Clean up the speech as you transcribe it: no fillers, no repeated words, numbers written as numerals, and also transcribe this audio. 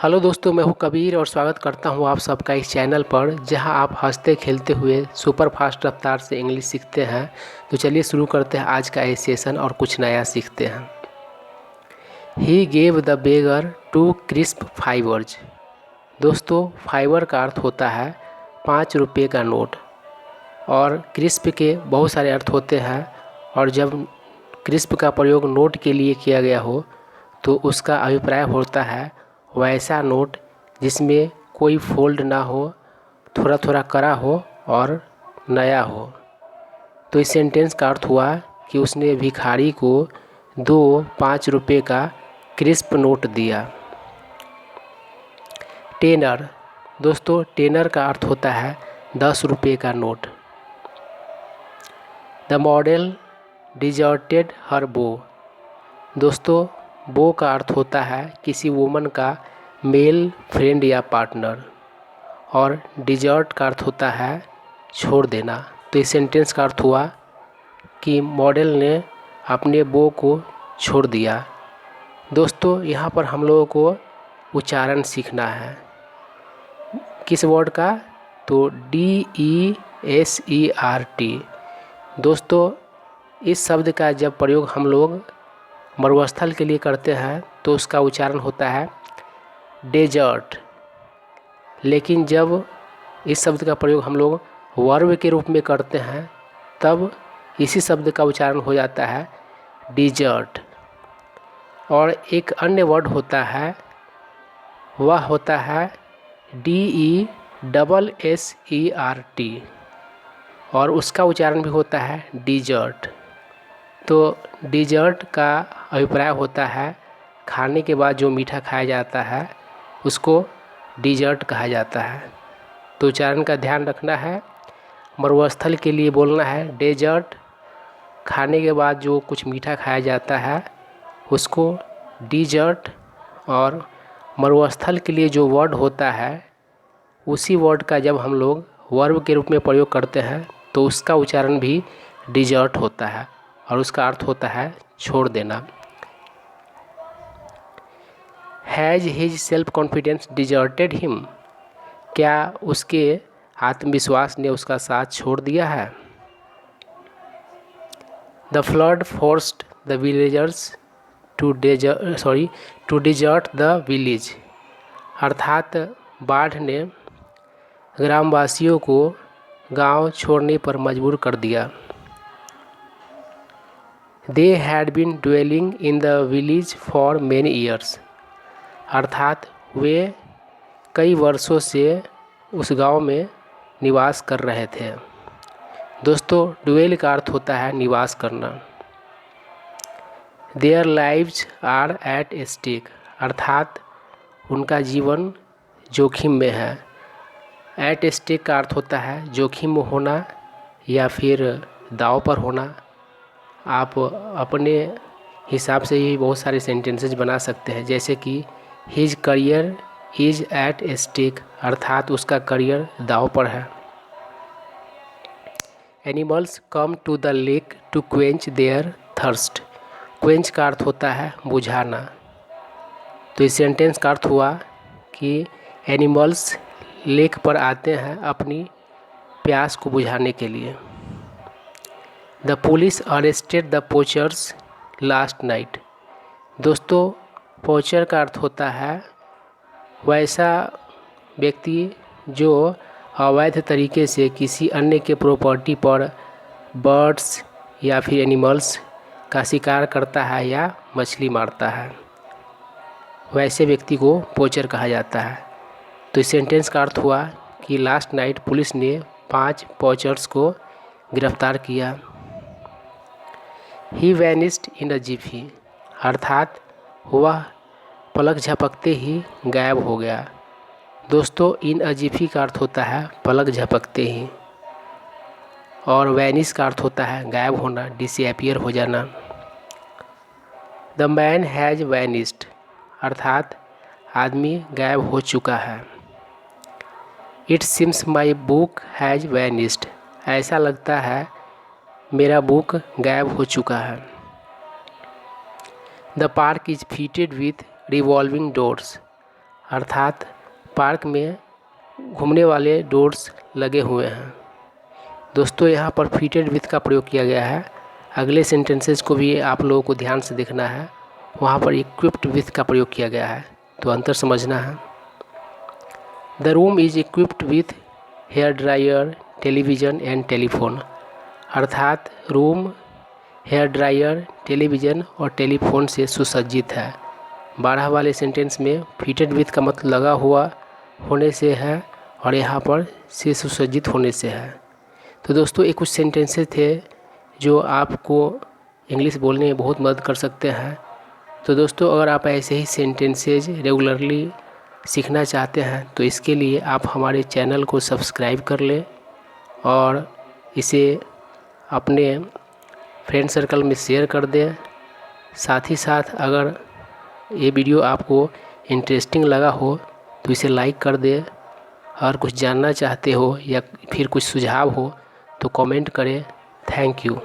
Hello दोस्तों, मैं हूं कबीर और स्वागत करता हूं आप सबका इस चैनल पर जहां आप हंसते खेलते हुए सुपर फास्ट रफ्तार से इंग्लिश सीखते हैं। तो चलिए शुरू करते हैं आज का ये सेशन और कुछ नया सीखते हैं। He gave the beggar two crisp fivers. दोस्तों, फाइवर का अर्थ होता है 5 रुपये का नोट और क्रिस्प के बहुत सारे अर्थ होते हैं। और जब क्रिस्प का प्रयोग नोट के लिए किया गया हो तो उसका अभिप्राय होता है वैसा नोट जिसमें कोई फोल्ड ना हो, थोड़ा थोड़ा करा हो और नया हो। तो इस सेंटेंस का अर्थ हुआ कि उसने भिखारी को 2 5 रुपये का क्रिस्प नोट दिया। टेनर। दोस्तों, टेनर का अर्थ होता है 10 रुपये का नोट। द मॉडल डिजर्टेड हर बो। दोस्तों, बो का अर्थ होता है किसी वुमन का मेल फ्रेंड या पार्टनर और डिजर्ट का अर्थ होता है छोड़ देना। तो इस सेंटेंस का अर्थ हुआ कि मॉडल ने अपने बो को छोड़ दिया। दोस्तों, यहाँ पर हम लोगों को उच्चारण सीखना है। किस वर्ड का? तो DESERT। दोस्तों, इस शब्द का जब प्रयोग हम लोग मरुस्थल के लिए करते हैं तो उसका उच्चारण होता है डेजर्ट। लेकिन जब इस शब्द का प्रयोग हम लोग वर्ब के रूप में करते हैं तब इसी शब्द का उच्चारण हो जाता है डिजर्ट। और एक अन्य वर्ड होता है, वह होता है DESSERT और उसका उच्चारण भी होता है डिजर्ट। तो डिजर्ट का अभिप्राय होता है खाने के बाद जो मीठा खाया जाता है उसको डिजर्ट कहा जाता है। तो उच्चारण का ध्यान रखना है। मरुस्थल के लिए बोलना है डेजर्ट, खाने के बाद जो कुछ मीठा खाया जाता है उसको डिजर्ट, और मरुस्थल के लिए जो वर्ड होता है उसी वर्ड का जब हम लोग वर्ब के रूप में प्रयोग करते हैं तो उसका उच्चारण भी डिजर्ट होता है और उसका अर्थ होता है छोड़ देना। Has his self confidence deserted him. क्या उसके आत्मविश्वास ने उसका साथ छोड़ दिया है? The flood forced the villagers to desert the village. अर्थात बाढ़ ने ग्रामवासियों को गांव छोड़ने पर मजबूर कर दिया। They had been dwelling in the village for many years. अर्थात वे कई वर्षों से उस गांव में निवास कर रहे थे। दोस्तों, ड्वेल का अर्थ होता है निवास करना। Their lives are at stake. अर्थात उनका जीवन जोखिम में है। एट स्टेक का अर्थ होता है जोखिम में होना या फिर दांव पर होना। आप अपने हिसाब से ही बहुत सारे सेंटेंसेस बना सकते हैं, जैसे कि his career is at stake, अर्थात उसका करियर दांव पर है। Animals come to the lake to quench their thirst. Quench का अर्थ होता है बुझाना। तो इस सेंटेंस का अर्थ हुआ कि एनिमल्स लेक पर आते हैं अपनी प्यास को बुझाने के लिए। The police arrested the poachers last night. दोस्तों, पोचर का अर्थ होता है वैसा व्यक्ति जो अवैध तरीके से किसी अन्य के प्रॉपर्टी पर बर्ड्स या फिर एनिमल्स का शिकार करता है या मछली मारता है, वैसे व्यक्ति को पोचर कहा जाता है। तो इस सेंटेंस का अर्थ हुआ कि लास्ट नाइट पुलिस ने 5 पोचर्स को गिरफ्तार किया। ही वैनिस्ड इन अ जिफी। अर्थात वह पलक झपकते ही गायब हो गया। दोस्तों, इन अजीफी का अर्थ होता है पलक झपकते ही, और वैनिश का अर्थ होता है गायब होना, डिसअपियर हो जाना। The man has vanished. अर्थात आदमी गायब हो चुका है। It seems my book has vanished. ऐसा लगता है मेरा बुक गायब हो चुका है। The park is fitted with revolving doors. अर्थात पार्क में घूमने वाले डोर्स लगे हुए हैं। दोस्तों यहाँ पर फिटेड विथ का प्रयोग किया गया है। अगले सेंटेंसेस को भी आप लोगों को ध्यान से देखना है, वहाँ पर इक्विप्ड विथ का प्रयोग किया गया है, तो अंतर समझना है। The room is equipped with hair dryer, television and telephone. अर्थात रूम हेयर ड्रायर, टेलीविज़न और टेलीफोन से सुसज्जित है। 12 वाले सेंटेंस में फिटेड विथ का मतलब लगा हुआ होने से है और यहाँ पर से सुसज्जित होने से है। तो दोस्तों ये कुछ सेंटेंसेस थे जो आपको इंग्लिश बोलने में बहुत मदद कर सकते हैं। तो दोस्तों अगर आप ऐसे ही सेंटेंसेज रेगुलरली सीखना चाहते हैं तो इसके लिए आप हमारे चैनल को सब्सक्राइब कर लें और इसे अपने फ्रेंड सर्कल में शेयर कर दें। साथ ही साथ अगर ये वीडियो आपको इंटरेस्टिंग लगा हो तो इसे लाइक कर दें और कुछ जानना चाहते हो या फिर कुछ सुझाव हो तो कमेंट करें। Thank you.